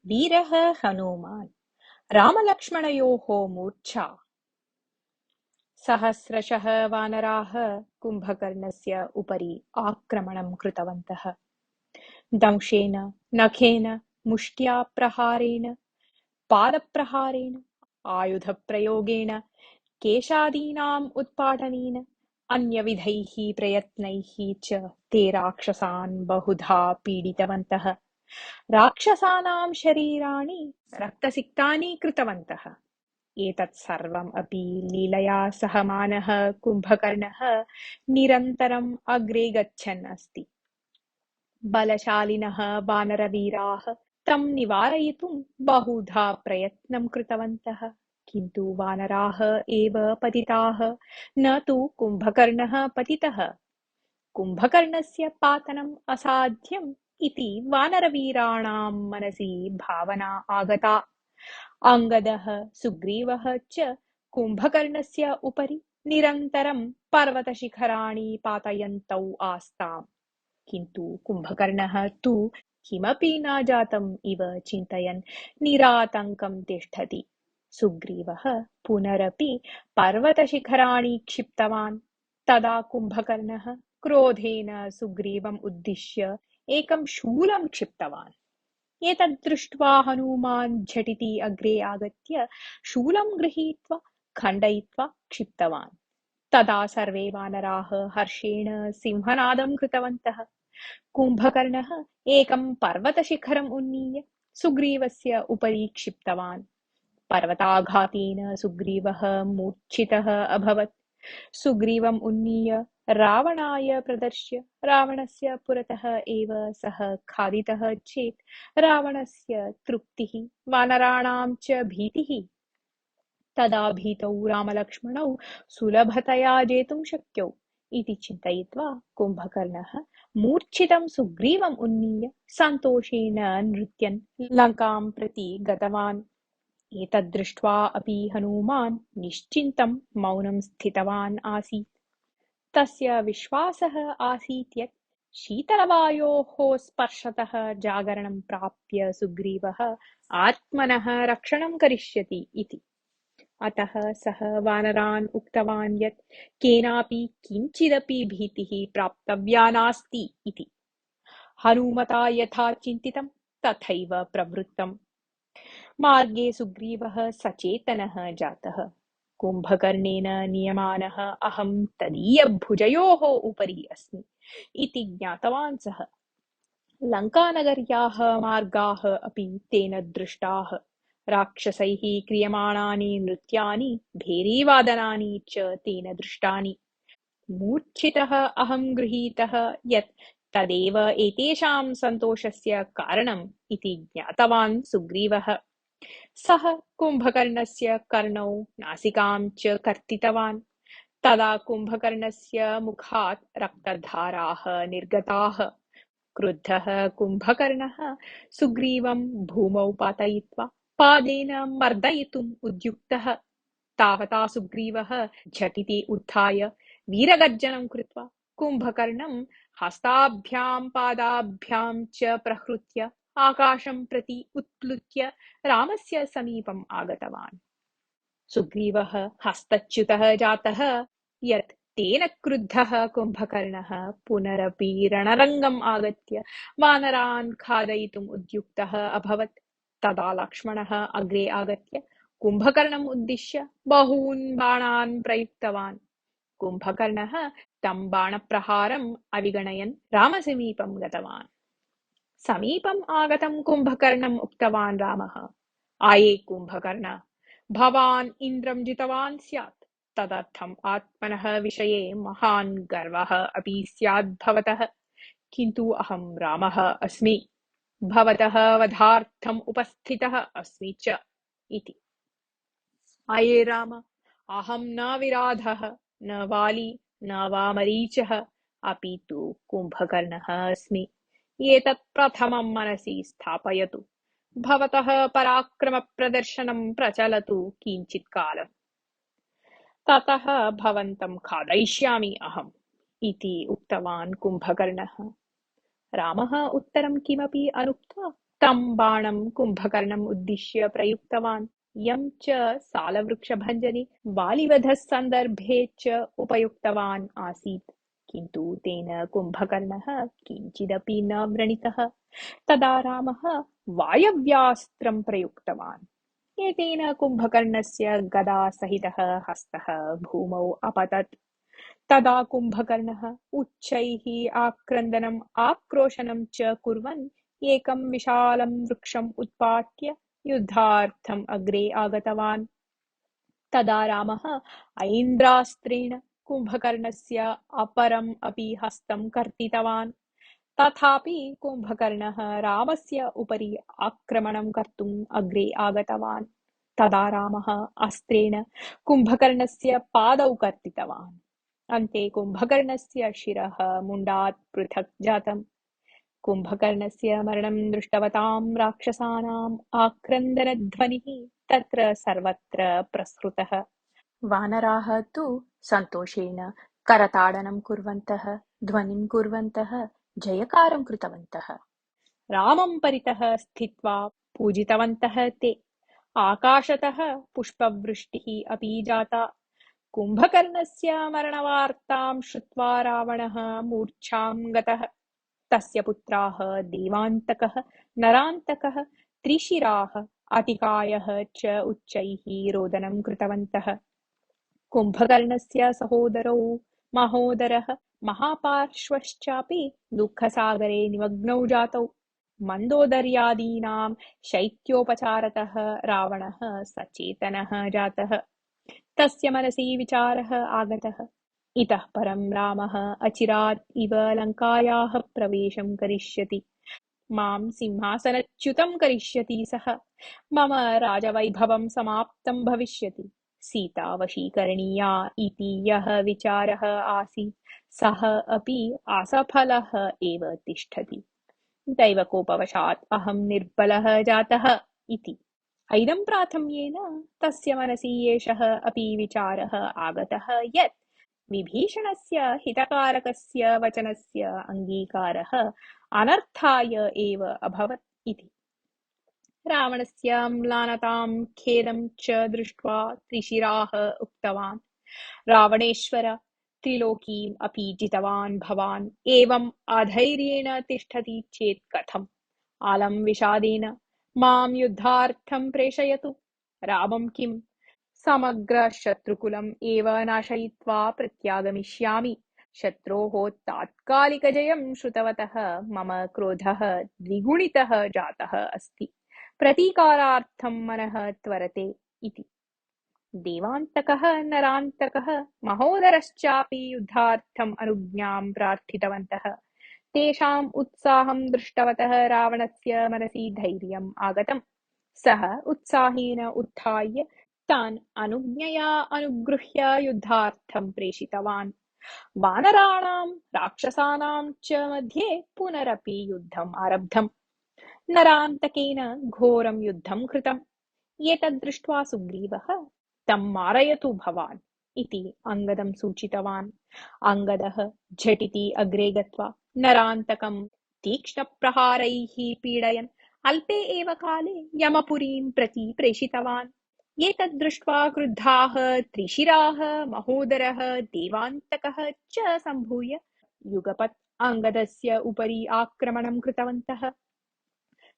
वीरः हनूमान् रामलक्ष्मणयोः मूर्च्छा। सहस्रशः वानराः कुम्भकर्णस्य उपरि आक्रमणं कृतवन्तः। दंशेन, नखेन, मुष्ट्या प्रहारेण, पादप्रहारेण, आयुधप्रयोगेण, केशादीनाम् उत्पाटनेन, अन्यविधैः प्रयत्नैः च ते राक्षसान् बहुधा पीडितवन्तः। राक्षसानां शरीराणि रक्तसिक्तानि कृतवन्तः। एतत् सर्वम् अपि लीलया सहमानः कुम्भकर्णः निरन्तरम् अग्रे गच्छन् अस्ति। बलशालिनः वानरवीराः तं निवारयितुं बहुधा प्रयत्नं कृतवन्तः, किन्तु वानराः एव पतिताः, न तु कुम्भकर्णः पतितः। कुम्भकर्णस्य पातनम् असाध्यम् इति वानरवीराणां मनसि भावना आगता। अङ्गदः सुग्रीवः च कुम्भकर्णस्य उपरि निरन्तरं पर्वतशिखराणि पातयन्तौ आस्ताम्, किन्तु कुम्भकर्णः तु किमपि न जातम् इव चिन्तयन् निरातङ्कं तिष्ठति। सुग्रीवः पुनरपि पर्वतशिखराणि क्षिप्तवान्। तदा कुम्भकर्णः क्रोधेन सुग्रीवम् उद्दिश्य एकं शूलं क्षिप्तवान्। एतद् दृष्ट्वा हनूमान् झटिति अग्रे आगत्य शूलं गृहीत्वा खण्डयित्वा क्षिप्तवान्। तदा सर्वे वानराः हर्षेण सिंहनादं कृतवन्तः। कुम्भकर्णः एकं पर्वतशिखरम् उन्नीय सुग्रीवस्य उपरि क्षिप्तवान्। पर्वताघातेन सुग्रीवः मूर्छितः अभवत्। सुग्रीवम् उन्नीय रावणाय प्रदर्श्य रावणस्य पुरतः एव सः खादितः चेत् रावणस्य तृप्तिः, वानराणां च भीतिः। तदा भीतौ रामलक्ष्मणौ सुलभतया जेतुं शक्यौ इति चिन्तयित्वा कुम्भकर्णः मूर्छितं सुग्रीवम् उन्नीय सन्तोषेण नृत्यन् लङ्कां प्रति गतवान्। एतद्दृष्ट्वा अपि हनूमान् निश्चिन्तं मौनं स्थितवान् आसीत्। तस्य विश्वासः आसीत् यत् शीतलवायोः स्पर्शतः जागरणं प्राप्य सुग्रीवः आत्मनः रक्षणं करिष्यति इति। अतः सः वानरान् उक्तवान् यत् केनापि किञ्चिदपि भीतिः प्राप्तव्या नास्ति इति। हनूमता यथा चिन्तितं तथैव प्रवृत्तम्। मार्गे सुग्रीवः सचेतनः जातः। कुम्भकर्णेन नियमानः अहं तदीयभुजयोः उपरि अस्मि इति ज्ञातवान् सः। लङ्कानगर्याः मार्गाः अपि तेन दृष्टाः। राक्षसैः क्रियमाणानि नृत्यानि, भेरीवादनानि च तेन दृष्टानि। मूर्छितः अहं गृहीतः यत् तदेव एतेषां सन्तोषस्य कारणम् इति ज्ञातवान् सुग्रीवः। सः कुम्भकर्णस्य कर्णौ नासिकां च कर्तितवान्। तदा कुम्भकर्णस्य मुखात् रक्तधाराः निर्गताः। क्रुद्धः कुम्भकर्णः सुग्रीवं भूमौ पातयित्वा पादेन मर्दयितुम् उद्युक्तः। तावता सुग्रीवः झटिति उत्थाय वीरगर्जनं कृत्वा कुम्भकर्णं हस्ताभ्यां पादाभ्यां च प्रहृत्य आकाशं प्रति उत्प्लुत्य रामस्य समीपम् आगतवान्। सुग्रीवः हस्तच्युतः जातः यत् तेन क्रुद्धः कुम्भकर्णः पुनरपि रणरङ्गम् आगत्य वानरान् खादयितुम् उद्युक्तः अभवत्। तदा लक्ष्मणः अग्रे आगत्य कुम्भकर्णम् उद्दिश्य बहून् बाणान् प्रयुक्तवान्। कुम्भकर्णः तं बाणप्रहारम् अविगणयन् रामसमीपं गतवान्। समीपम् आगतं कुम्भकर्णम् उक्तवान् रामः, आये कुम्भकर्ण, भवान् इन्द्रं जितवान् स्यात्, तदर्थम् आत्मनः विषये महान् गर्वः अपि स्यात् भवतः, किन्तु अहं रामः अस्मि, भवतः वधार्थम् उपस्थितः अस्मि च इति। आये राम, अहं न विराधः, न वाली, न वा मरीचः, अपि तु कुम्भकर्णः अस्मि। एतत् प्रथमं मनसि स्थापयतु। भवतः पराक्रमप्रदर्शनं प्रचलतु किञ्चित् कालम्, ततः भवन्तं खादयिष्यामि अहम् इति उक्तवान् कुम्भकर्णः। रामः उत्तरं किमपि अनुक्त्वा तं बाणं कुम्भकर्णम् उद्दिश्य प्रयुक्तवान्, यं च सालवृक्षभञ्जने बालिवधसन्दर्भे च उपयुक्तवान् आसीत्। किन्तु तेन कुम्भकर्णः किञ्चिदपि न व्रणितः। तदा रामः वायव्यास्त्रं प्रयुक्तवान्। एतेन कुम्भकर्णस्य गदासहितः हस्तः भूमौ अपतत्। तदा कुम्भकर्णः उच्चैः आक्रन्दनम् आक्रोशनं च कुर्वन् एकं विशालं वृक्षम् उत्पाट्य युद्धार्थम् अग्रे आगतवान्। तदा रामः ऐन्द्रास्त्रेण कुम्भकर्णस्य अपरम् अपि हस्तं कर्तितवान्। तथापि कुम्भकर्णः रामस्य उपरि आक्रमणं कर्तुम् अग्रे आगतवान्। तदा रामः अस्त्रेण कुम्भकर्णस्य पादौ कर्तितवान्। अन्ते कुम्भकर्णस्य शिरः मुण्डात् पृथक् जातम्। कुम्भकर्णस्य मरणं दृष्टवतां राक्षसानाम् आक्रन्दनध्वनिः तत्र सर्वत्र प्रसृतः। वानराः तु सन्तोषेण करताडनं कुर्वन्तः, ध्वनिं कुर्वन्तः, जयकारं कृतवन्तः। रामं परितः स्थित्वा पूजितवन्तः ते। आकाशतः पुष्पवृष्टिः अपि जाता। कुम्भकर्णस्य मरणवार्तां श्रुत्वा रावणः मूर्छां गतः। तस्य पुत्राः देवान्तकः, नरान्तकः, त्रिशिराः, अतिकायः च उच्चैः रोदनं कृतवन्तः। कुम्भकर्णस्य सहोदरौ महोदरः महापार्श्वश्चापि दुःखसागरे निमग्नौ जातौ। मन्दोदर्यादीनां शैत्योपचारतः रावणः सचेतनः जातः। तस्य मनसि विचारः आगतः, इतः परं रामः अचिरात् इव लङ्कायाः प्रवेशं करिष्यति। मां सिंहासनच्युतं करिष्यति सः। मम राजवैभवं समाप्तं भविष्यति। सीता वशीकरणीया इति यः विचारः आसीत् सः अपि असफलः एव तिष्ठति। दैवकोपवशात् अहं निर्बलः जातः इति। ऐदं प्राथम्येन तस्य मनसि एषः अपि विचारः आगतः यत् विभीषणस्य हितकारकस्य वचनस्य अङ्गीकारः अनर्थाय एव अभवत् इति। रावणस्य म्लानतां खेदं च दृष्ट्वा त्रिशिराः उक्तवान्, रावणेश्वर, त्रिलोकीम् अपि जितवान् भवान् एवम् अधैर्येण तिष्ठति चेत् कथम्? आलं विषादेन मां युद्धार्थं प्रेषयतु। रामं किम्? समग्रशत्रुकुलम् एव नाशयित्वा प्रत्यागमिष्यामि। शत्रोः तात्कालिकजयं श्रुतवतः मम क्रोधः द्विगुणितः जातः अस्ति। प्रतीकारार्थं मनः त्वरते इति। देवान्तकः, नरान्तकः, महोदरश्चापि युद्धार्थम् अनुज्ञां प्रार्थितवन्तः। तेषाम् उत्साहं दृष्टवतः रावणस्य मनसि धैर्यम् आगतम्। सः उत्साहेन उत्थाय तान् अनुज्ञया अनुगृह्य युद्धार्थं प्रेषितवान्। वानराणां राक्षसानां च मध्ये पुनरपि युद्धम् आरब्धम्। नरान्तकेन घोरं युद्धं कृतम्। एतद् दृष्ट्वा सुग्रीवः तं मारयतु भवान् इति अङ्गदं सूचितवान्। अङ्गदः झटिति अग्रे गत्वा नरान्तकं तीक्ष्णप्रहारैः पीडयन् अल्पे एव काले यमपुरीं प्रति प्रेषितवान्। एतद् दृष्ट्वा क्रुद्धाः त्रिशिराः, महोदरः, देवान्तकः च सम्भूय युगपत् अङ्गदस्य उपरि आक्रमणं कृतवन्तः।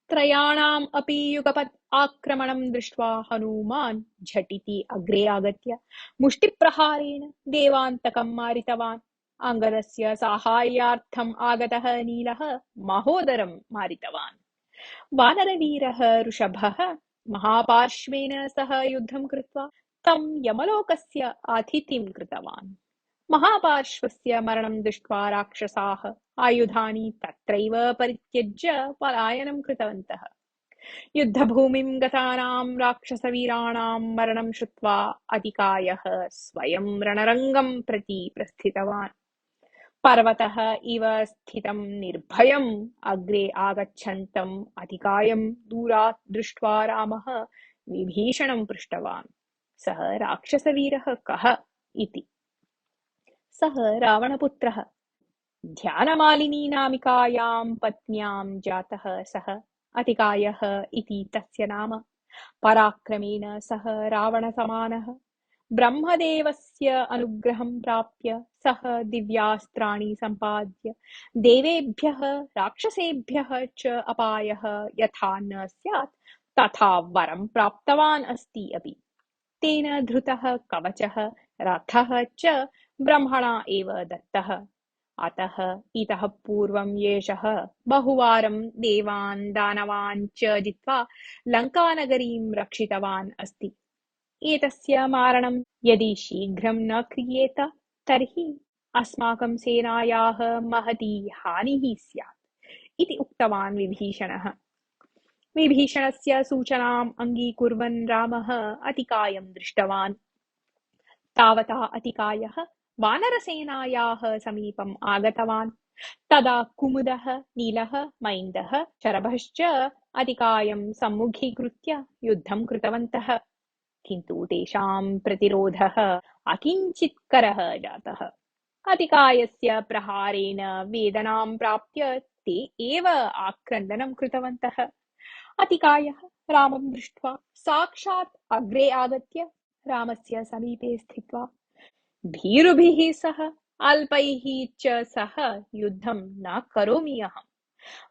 त्रयाणाम् अपि युगपत् आक्रमणं दृष्ट्वा हनूमान् झटिति अग्रे आगत्य मुष्टिप्रहारेण देवान्तकं मारितवान्। अङ्गदस्य साहाय्यार्थम् आगतः नीलः महोदरं मारितवान्। वानरवीरः ऋषभः महापार्श्वेन सह युद्धं कृत्वा तं यमलोकस्य अतिथिं कृतवान्। महापार्श्वस्य मरणं दृष्ट्वा राक्षसाः आयुधानि तत्रैव परित्यज्य पलायनं कृतवन्तः। युद्धभूमिं गतानां राक्षसवीराणां मरणं श्रुत्वा अतिकायः स्वयं रणरङ्गं प्रति प्रस्थितवान्। पर्वतः इव स्थितं निर्भयम् अग्रे आगच्छन्तम् अतिकायं दूरात् दृष्ट्वा रामः विभीषणं पृष्टवान्, सः राक्षसवीरः कः इति। सः रावणपुत्रः, ध्यानमालिनी नामिकायां पत्न्यां जातः सः। अतिकायः इति तस्य नाम। पराक्रमेण सः रावणसमानः। ब्रह्मदेवस्य अनुग्रहं प्राप्य सः दिव्यास्त्राणि सम्पाद्य देवेभ्यः राक्षसेभ्यः च अपायः यथा न स्यात् तथा वरं प्राप्तवान् अस्ति अपि। तेन धृतः कवचः रथः च ब्रह्मणा एव दत्तः। अतः इतः पूर्वं एषः बहुवारं देवान् दानवान् च जित्वा लङ्कानगरीं रक्षितवान् अस्ति। एतस्य मारणं यदि शीघ्रं न क्रियेत तर्हि अस्माकं सेनायाः महती हानिः स्यात् इति उक्तवान् विभीषणः। विभीषणस्य सूचनाम् अङ्गीकुर्वन् रामः अतिकायं दृष्टवान्। तावता अतिकायः वानरसेनायाः समीपम् आगतवान्। तदा कुमुदः, नीलः, मैन्दः, शरभश्च अतिकायं सम्मुखीकृत्य युद्धं कृतवन्तः। किन्तु तेषां प्रतिरोधः अकिञ्चित्करः जातः। अतिकायस्य प्रहारेण वेदनां प्राप्य ते एव आक्रन्दनं कृतवन्तः। अतिकायः रामं दृष्ट्वा साक्षात् अग्रे आगत्य रामस्य समीपे स्थित्वा भीरुभिः सह अल्पैः च सह युद्धं न करोमि अहम्।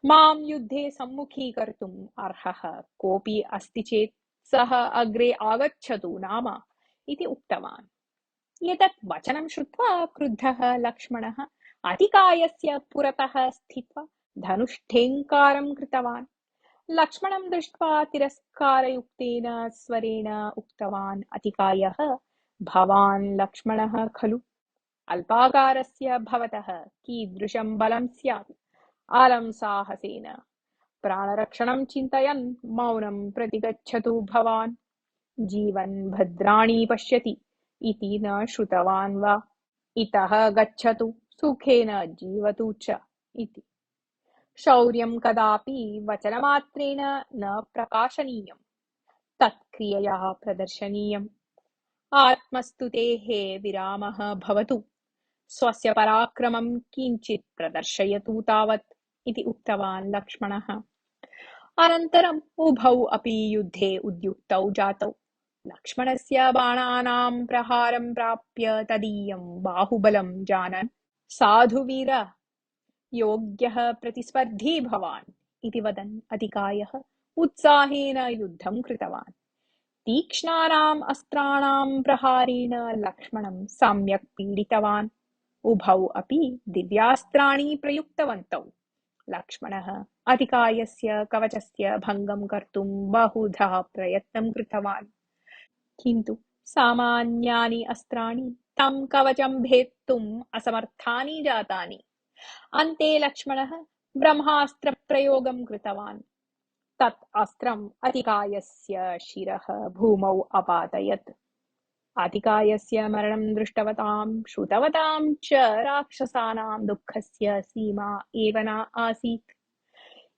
मां युद्धे सम्मुखीकर्तुम् अर्हः कोऽपि अस्ति चेत् सः अग्रे आगच्छतु नाम इति उक्तवान्। एतत् वचनं श्रुत्वा क्रुद्धः लक्ष्मणः अतिकायस्य पुरतः स्थित्वा धनुष्ठेङ्कारं कृतवान्। लक्ष्मणं दृष्ट्वा तिरस्कारयुक्तेन स्वरेण उक्तवान् अतिकायः भवान् लक्ष्मणः खलु? अल्पाकारस्य भवतः कीदृशं बलं स्यात्? आलं साहसेन प्राणरक्षणं चिन्तयन् मौनं प्रतिगच्छतु भवान्। जीवन् भद्राणि पश्यति इति न श्रुतवान् वा? इतः गच्छतु सुखेन जीवतु च इति। शौर्यं कदापि वचनमात्रेण न प्रकाशनीयम्, तत्क्रियया प्रदर्शनीयम्। आत्मस्तुतेः विरामः भवतु, स्वस्य पराक्रमं किञ्चित् प्रदर्शयतु तावत् इति उक्तवान् लक्ष्मणः। अनन्तरम् उभौ अपि युद्धे उद्युक्तौ जातौ। लक्ष्मणस्य बाणानां प्रहारं प्राप्य तदीयं बाहुबलं जानन् साधुवीर योग्यः प्रतिस्पर्धी भवान् इति वदन् अतिकायः उत्साहेन युद्धं कृतवान्। तीक्ष्णानाम् अस्त्राणां प्रहारेण लक्ष्मणं सम्यक् पीडितवान्। उभौ अपि दिव्यास्त्राणि प्रयुक्तवन्तौ। लक्ष्मणः अतिकायस्य कवचस्य भङ्गं कर्तुं बहुधा प्रयत्नं कृतवान्, किन्तु सामान्यानि अस्त्राणि तं कवचं भेत्तुम् असमर्थानि जातानि। अन्ते लक्ष्मणः ब्रह्मास्त्रप्रयोगं कृतवान्। तत् अस्त्रम् अतिकायस्य शिरः भूमौ अपातयत्। अतिकायस्य मरणं दृष्टवतां श्रुतवतां च राक्षसानां दुःखस्य सीमा एव न आसीत्।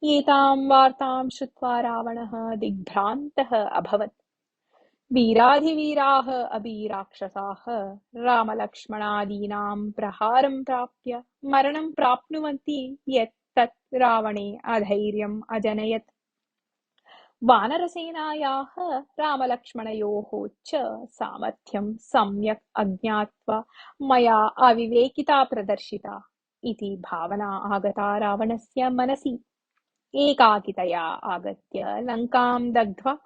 एतां वार्तां श्रुत्वा रावणः दिग्भ्रान्तः अभवत्। वीराधिवीराः अपि राक्षसाः रामलक्ष्मणादीनां प्रहारं प्राप्य मरणं प्राप्नुवन्ति यत् तत् रावणे अधैर्यम् अजनयत्। वानरसेनायाः रामलक्ष्मणयोः च सामर्थ्यं सम्यक् अज्ञात्वा मया अविवेकिता प्रदर्शिता इति भावना आगता रावणस्य मनसि। एकाकितया आगत्य लङ्कां दग्ध्वा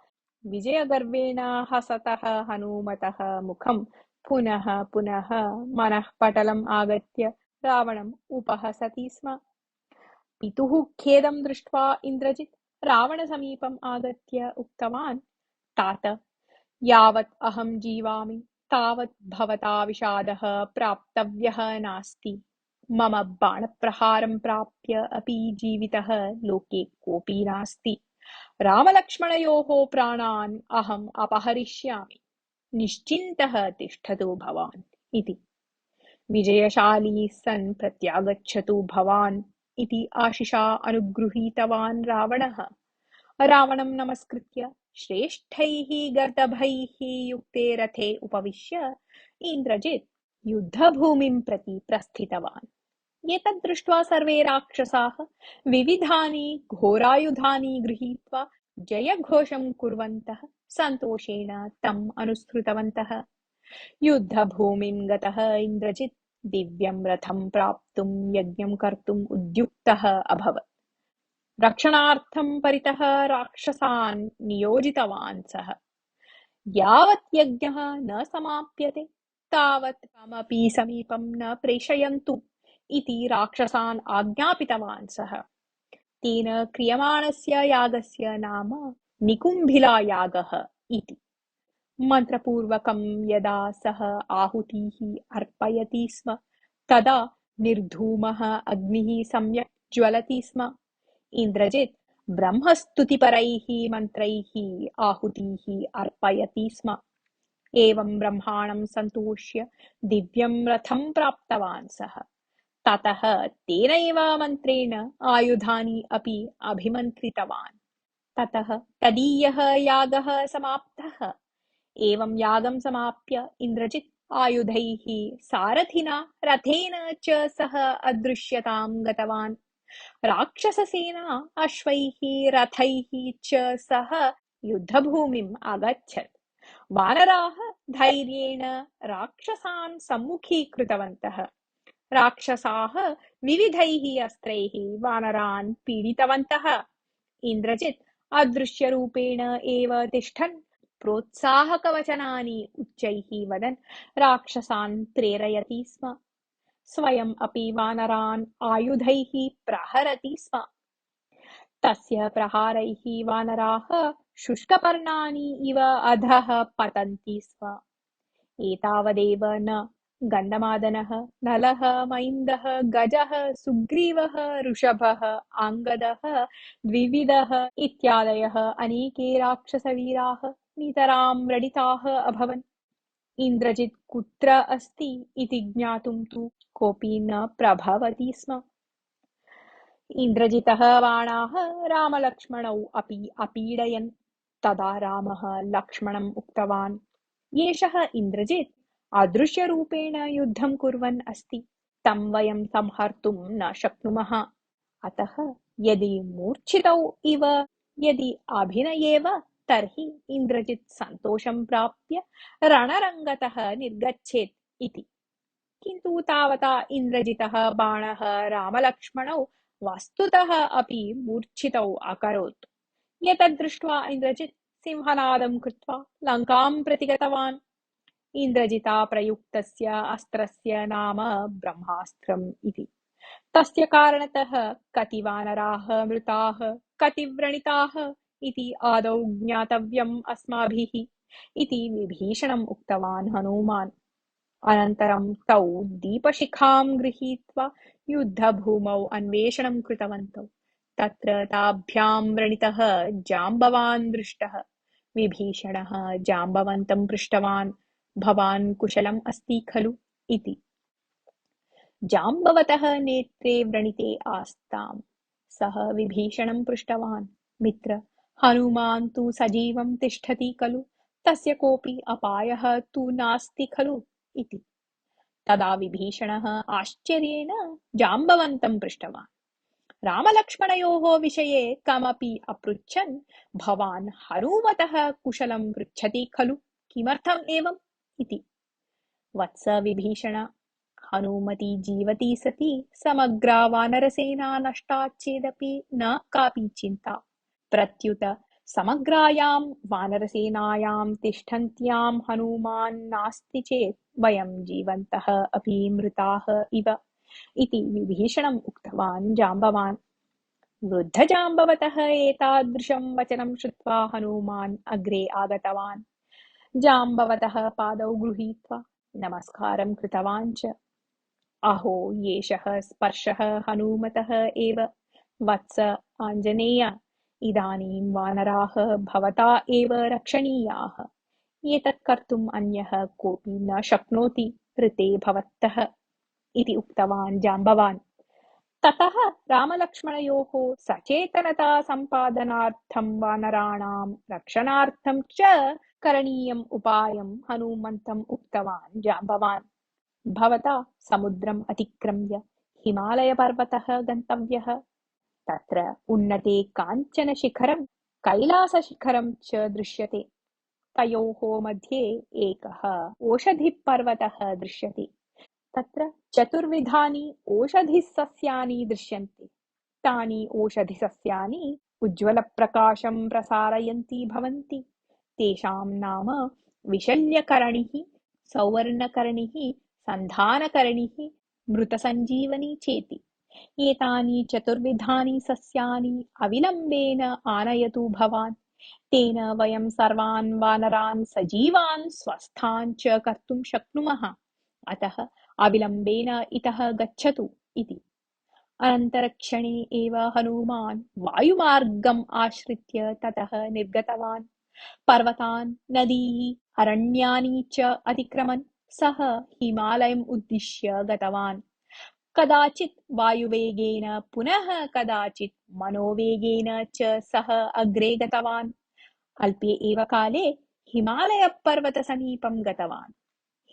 विजयगर्वेण हसतः हनूमतः मुखं पुनः पुनः मनःपटलम् आगत्य रावणम् उपहसति स्म। पितुः खेदं दृष्ट्वा इन्द्रजित् रावणसमीपम् आगत्य उक्तवान्, तात, यावत् अहं जीवामि तावत् भवता विषादः प्राप्तव्यः नास्ति। मम बाणप्रहारं प्राप्य अपि जीवितः लोके कोऽपि नास्ति। रामलक्ष्मणयोः प्राणान् अहम् अपहरिष्यामि। निश्चिन्तः तिष्ठतु भवान् इति। विजयशाली सन् प्रत्यागच्छतु भवान् इति आशिषा अनुगृहीतवान् रावणः। रावणं नमस्कृत्य श्रेष्ठैः गर्दभैः युक्ते रथे उपविश्य इन्द्रजित् युद्धभूमिं प्रति प्रस्थितवान्। एतत् दृष्ट्वा सर्वे राक्षसाः विविधानि घोरायुधानि गृहीत्वा जयघोषं कुर्वन्तः सन्तोषेण तम् अनुसृतवन्तः। युद्धभूमिं गतः इन्द्रजित् दिव्यं रथं प्राप्तुं यज्ञं कर्तुम् उद्युक्तः अभवत्। रक्षणार्थं परितः राक्षसान् नियोजितवान् सः। यावत् यज्ञः न समाप्यते तावत् कमपि समीपं न प्रेषयन्तु इति राक्षसान् आज्ञापितवान् सः। तेन क्रियमाणस्य यागस्य नाम निकुम्भिलायागः इति। मन्त्रपूर्वकं यदा सः आहुतिः अर्पयति स्म तदा निर्धूमः अग्निः सम्यक् ज्वलति स्म। इन्द्रजित् ब्रह्मस्तुतिपरैः मन्त्रैः आहुतिः अर्पयति स्म। एवं ब्रह्माणं सन्तोष्य दिव्यं रथं प्राप्तवान् सः। ततः तेनैव मन्त्रेण आयुधानि अपि अभिमन्त्रितवान्। ततः तदीयः यागः समाप्तः। एवं यागं समाप्य इन्द्रजित् आयुधैः सारथिना रथेन च सह अदृश्यतां गतवान्। राक्षससेना अश्वैः रथैः च सह युद्धभूमिम् अगच्छत्। वानराः धैर्येण राक्षसान् सम्मुखीकृतवन्तः। राक्षसाः विविधैः अस्त्रैः वानरान् पीडितवन्तः। इन्द्रजित् अदृश्यरूपेण एव तिष्ठन् प्रोत्साहकवचनानि उच्चैः वदन् राक्षसान् प्रेरयति स्म। स्वयम् अपि वानरान् आयुधैः प्रहरति स्म। तस्य प्रहारैः वानराः शुष्कपर्णानि इव अधः पतन्ति स्म। एतावदेव न गन्धमादनः नलः मैन्दः गजः सुग्रीवः ऋषभः आङ्गदः द्विविदः इत्यादयः अनेके राक्षसवीराः नितरां व्रणिताः अभवन्। इन्द्रजित् कुत्र अस्ति इति ज्ञातुं तु कोऽपि न प्रभवति स्म। इन्द्रजितः बाणाः रामलक्ष्मणौ अपि अपीडयन्। तदा रामः लक्ष्मणम् उक्तवान्, एषः इन्द्रजित् अदृश्यरूपेण युद्धं कुर्वन् अस्ति। तं वयं संहर्तुं न शक्नुमः। अतः यदि मूर्छितौ इव यदि अभिनयेव तर्हि इन्द्रजित् सन्तोषं प्राप्य रणरङ्गतः निर्गच्छेत् इति। किन्तु तावता इन्द्रजितः बाणः रामलक्ष्मणौ वस्तुतः अपि मूर्छितौ अकरोत्। एतद् दृष्ट्वा इन्द्रजित् सिंहनादं कृत्वा लङ्कां प्रति गतवान्। इन्द्रजिता प्रयुक्तस्य अस्त्रस्य नाम ब्रह्मास्त्रम् इति। तस्य कारणतः कति वानराः मृताः कति व्रणिताः इति आदौ ज्ञातव्यम् अस्माभिः इति विभीषणम् उक्तवान् हनूमान्। अनन्तरं तौ दीपशिखां गृहीत्वा युद्धभूमौ अन्वेषणं कृतवन्तौ। तत्र ताभ्यां व्रणितः जाम्बवान् दृष्टः। विभीषणः जाम्बवन्तं पृष्टवान्, भवान् कुशलम् अस्ति खलु इति। जाम्बवतः नेत्रे व्रणिते आस्तां सः विभीषणं पृष्टवान्, मित्र, हनुमान् तु सजीवं तिष्ठति खलु, तस्य कोऽपि अपायः तु नास्ति खलु इति। तदा विभीषणः आश्चर्येण जाम्बवन्तं पृष्टवान्। रामलक्ष्मणयोः विषये कमपि अपृच्छन्, भवान् हनूमतः कुशलं पृच्छति खलु, किमर्थम् एवम् इति। वत्स विभीषण, हनूमती जीवति सति समग्रा वानरसेना नष्टा चेदपि न कापि चिन्ता। प्रत्युत समग्रायां वानरसेनायां तिष्ठन्त्यां हनूमान् नास्ति चेत् वयं जीवन्तः अपि मृताः इव इति विभीषणम् उक्तवान् जाम्बवान्। वृद्धजाम्बवतः एतादृशं वचनं श्रुत्वा हनूमान् अग्रे आगतवान्। जाम्बवतः पादौ गृहीत्वा नमस्कारं कृतवान् च। अहो येषः स्पर्शः हनूमतः एव। वत्स आञ्जनेय, इदानीं वानराः भवता एव रक्षणीयाः। एतत् कर्तुम् अन्यः कोऽपि न शक्नोति ऋते भवतः इति उक्तवान् जाम्बवान्। ततः रामलक्ष्मणयोः सचेतनता सम्पादनार्थं वानराणां रक्षणार्थं च करणीयम् उपायं हनूमन्तम् उक्तवान् जाम्बवान्। भवता समुद्रम् अतिक्रम्य हिमालयपर्वतः गन्तव्यः। तत्र उन्नते काञ्चन शिखरं कैलासशिखरं च दृश्यते। तयोः मध्ये एकः ओषधिपर्वतः दृश्यते। तत्र चतुर्विधानि ओषधिसस्यानि दृश्यन्ते। तानि ओषधिसस्यानि उज्ज्वलप्रकाशं प्रसारयन्ती भवन्ति। तेषां नाम विशल्यकरणिः, सौवर्णकरणिः, सन्धानकरणिः, मृतसञ्जीवनी चेति। एतानि चतुर्विधानि सस्यानि अविलम्बेन आनयतु भवान्। तेन वयं सर्वान् वानरान् सजीवान् स्वस्थान् च कर्तुं शक्नुमः। अतः अविलम्बेन इतः गच्छतु इति। अनन्तरक्षणे एव हनुमान् वायुमार्गम् आश्रित्य ततः निर्गतवान्। पर्वतान्, नदीः, अरण्यानि च अतिक्रमन् सः हिमालयम् उद्दिश्य गतवान्। कदाचित् वायुवेगेन पुनः कदाचित् मनोवेगेन च सः अग्रे गतवान्। अल्पे एव काले हिमालयपर्वतसमीपं गतवान्।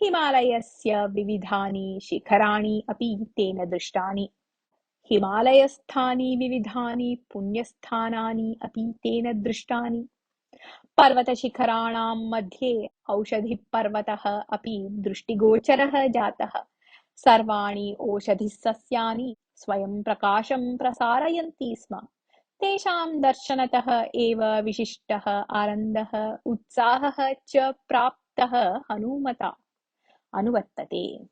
हिमालयस्य विविधानि शिखराणि अपि तेन दृष्टानि। हिमालयस्थानि विविधानि पुण्यस्थानानि अपि तेन दृष्टानि। पर्वतशिखराणां मध्ये औषधिपर्वतः अपि दृष्टिगोचरः जातः। सर्वाणि ओषधिसस्यानि स्वयं प्रकाशं प्रसारयन्ति स्म। तेषां दर्शनतः एव विशिष्टः आनन्दः उत्साहः च प्राप्तः हनुमता अनुवर्तते।